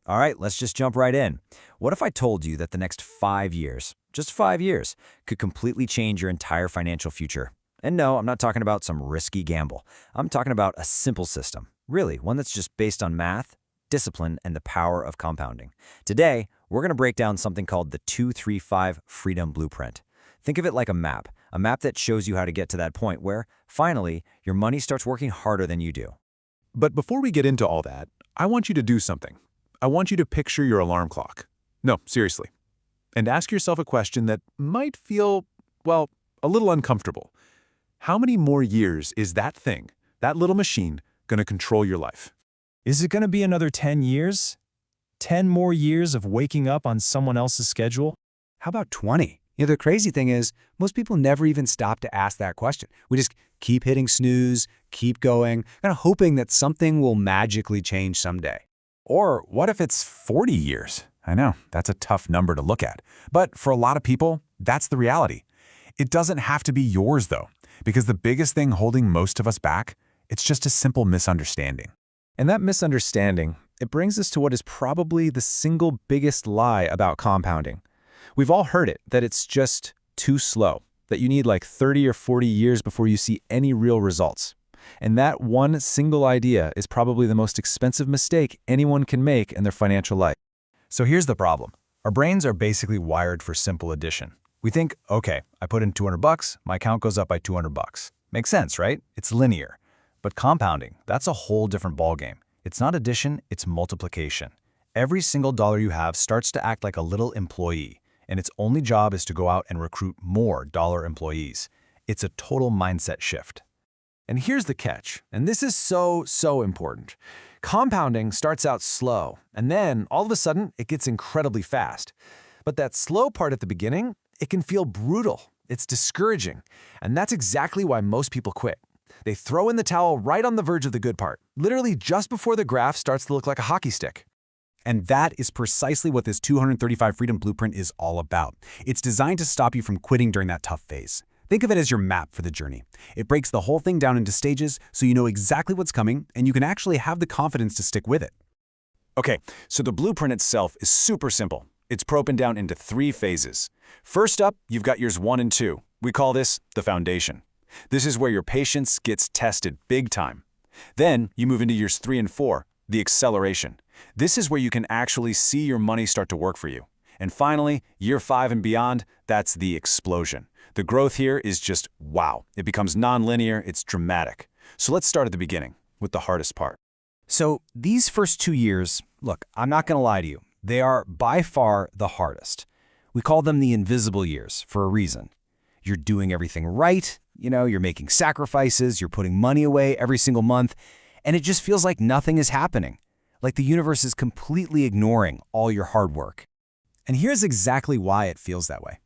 All right, let's just jump right in. What if I told you that the next 5 years, just 5 years, could completely change your entire financial future? And no, I'm not talking about some risky gamble. I'm talking about a simple system, really, one that's just based on math, discipline, and the power of compounding. Today, we're going to break down something called the 235 Freedom Blueprint. Think of it like a map that shows you how to get to that point where, finally, your money starts working harder than you do. But before we get into all that, I want you to do something. I want you to picture your alarm clock. No, seriously. And ask yourself a question that might feel, well, a little uncomfortable. How many more years is that thing, that little machine, going to control your life? Is it going to be another 10 years? 10 more years of waking up on someone else's schedule? How about 20? The crazy thing is, most people never even stop to ask that question. We just keep hitting snooze, keep going, kind of hoping that something will magically change someday. Or what if it's 40 years? I know, that's a tough number to look at. But for a lot of people, that's the reality. It doesn't have to be yours, though, because the biggest thing holding most of us back, it's just a simple misunderstanding. And that misunderstanding, it brings us to what is probably the single biggest lie about compounding. We've all heard it, that it's just too slow, that you need like 30 or 40 years before you see any real results. And that one single idea is probably the most expensive mistake anyone can make in their financial life. So here's the problem. Our brains are basically wired for simple addition. We think, okay, I put in 200 bucks, my account goes up by 200 bucks. Makes sense, right? It's linear. But compounding, that's a whole different ballgame. It's not addition, it's multiplication. Every single dollar you have starts to act like a little employee, and its only job is to go out and recruit more dollar employees. It's a total mindset shift. And here's the catch, and this is so important. Compounding starts out slow, and then all of a sudden, it gets incredibly fast. But that slow part at the beginning, it can feel brutal. It's discouraging, and that's exactly why most people quit. They throw in the towel right on the verge of the good part, literally just before the graph starts to look like a hockey stick. And that is precisely what this 235 Freedom Blueprint is all about. It's designed to stop you from quitting during that tough phase. Think of it as your map for the journey. It breaks the whole thing down into stages so you know exactly what's coming and you can actually have the confidence to stick with it. Okay, so the blueprint itself is super simple. It's broken down into 3 phases. First up, you've got years 1 and 2. We call this the foundation. This is where your patience gets tested big time. Then you move into years 3 and 4, the acceleration. This is where you can actually see your money start to work for you. And finally, year 5 and beyond, that's the explosion. The growth here is just wow. It becomes non-linear, it's dramatic. So let's start at the beginning, with the hardest part. So these first 2 years, look, I'm not going to lie to you, they are by far the hardest. We call them the invisible years for a reason. You're doing everything right, you're making sacrifices, you're putting money away every single month, and it just feels like nothing is happening, like the universe is completely ignoring all your hard work. And here's exactly why it feels that way.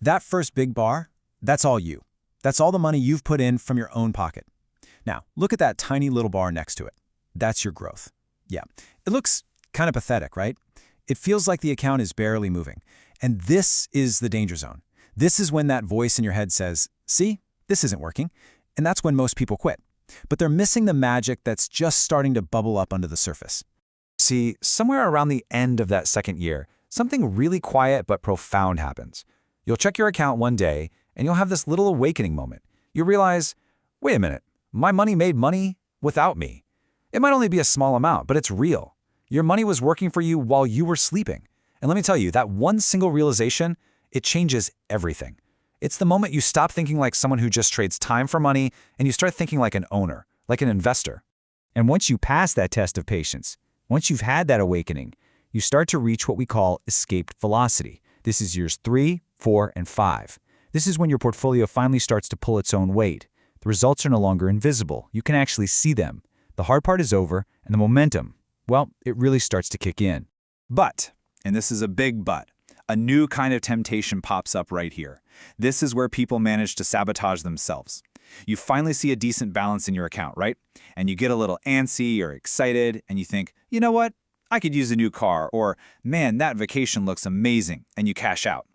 That first big bar, that's all you. That's all the money you've put in from your own pocket. Now, look at that tiny little bar next to it. That's your growth. Yeah, it looks kind of pathetic, right? It feels like the account is barely moving. And this is the danger zone. This is when that voice in your head says, see, this isn't working. And that's when most people quit. But they're missing the magic that's just starting to bubble up under the surface. See, somewhere around the end of that second year, something really quiet but profound happens. You'll check your account one day, and you'll have this little awakening moment. You realize, wait a minute, my money made money without me. It might only be a small amount, but it's real. Your money was working for you while you were sleeping. And let me tell you, that one single realization, it changes everything. It's the moment you stop thinking like someone who just trades time for money, and you start thinking like an owner, like an investor. And once you pass that test of patience, once you've had that awakening, you start to reach what we call escaped velocity. This is years 3, 4, and 5. This is when your portfolio finally starts to pull its own weight. The results are no longer invisible. You can actually see them. The hard part is over, and the momentum, well, it really starts to kick in. But, and this is a big but, a new kind of temptation pops up right here. This is where people manage to sabotage themselves. You finally see a decent balance in your account, right? And you get a little antsy or excited, and you think, you know what? I could use a new car, or man, that vacation looks amazing, and you cash out.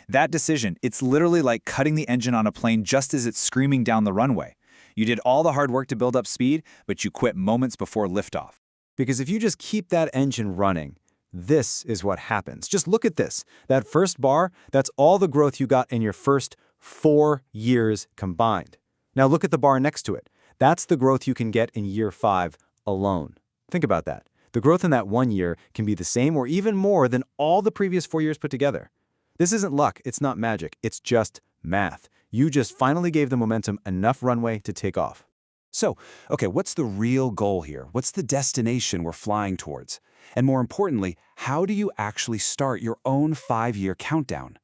That decision, it's literally like cutting the engine on a plane just as it's screaming down the runway. You did all the hard work to build up speed, but you quit moments before liftoff. Because if you just keep that engine running, this is what happens. Just look at this. That first bar, that's all the growth you got in your first 4 years combined. Now look at the bar next to it. That's the growth you can get in year 5 alone. Think about that. The growth in that 1 year can be the same or even more than all the previous 4 years put together. This isn't luck, it's not magic, it's just math. You just finally gave the momentum enough runway to take off. So, okay, what's the real goal here? What's the destination we're flying towards? And more importantly, how do you actually start your own 5-year countdown?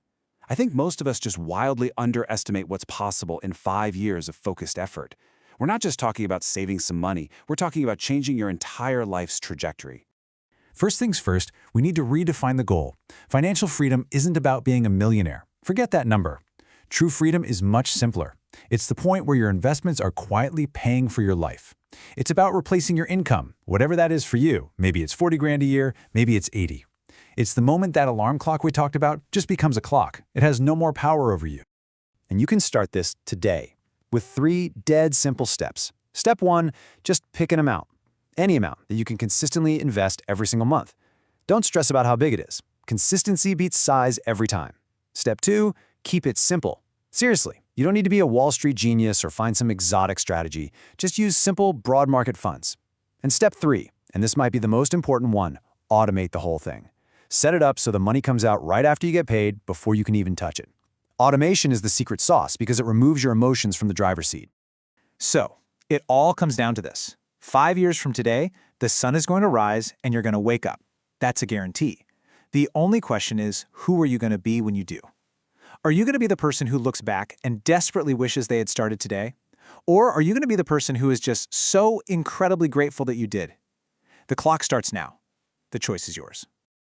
I think most of us just wildly underestimate what's possible in 5 years of focused effort. We're not just talking about saving some money, we're talking about changing your entire life's trajectory. First things first, we need to redefine the goal. Financial freedom isn't about being a millionaire. Forget that number. True freedom is much simpler. It's the point where your investments are quietly paying for your life. It's about replacing your income, whatever that is for you. Maybe it's 40 grand a year, maybe it's 80. It's the moment that alarm clock we talked about just becomes a clock. It has no more power over you. And you can start this today with 3 dead simple steps. Step 1, just pick an amount. Any amount that you can consistently invest every single month. Don't stress about how big it is. Consistency beats size every time. Step 2, keep it simple. Seriously, you don't need to be a Wall Street genius or find some exotic strategy. Just use simple, broad market funds. And step 3, and this might be the most important one, automate the whole thing. Set it up so the money comes out right after you get paid before you can even touch it. Automation is the secret sauce because it removes your emotions from the driver's seat. So, it all comes down to this. 5 years from today, the sun is going to rise and you're going to wake up. That's a guarantee. The only question is, who are you going to be when you do? Are you going to be the person who looks back and desperately wishes they had started today? Or are you going to be the person who is just so incredibly grateful that you did? The clock starts now. The choice is yours.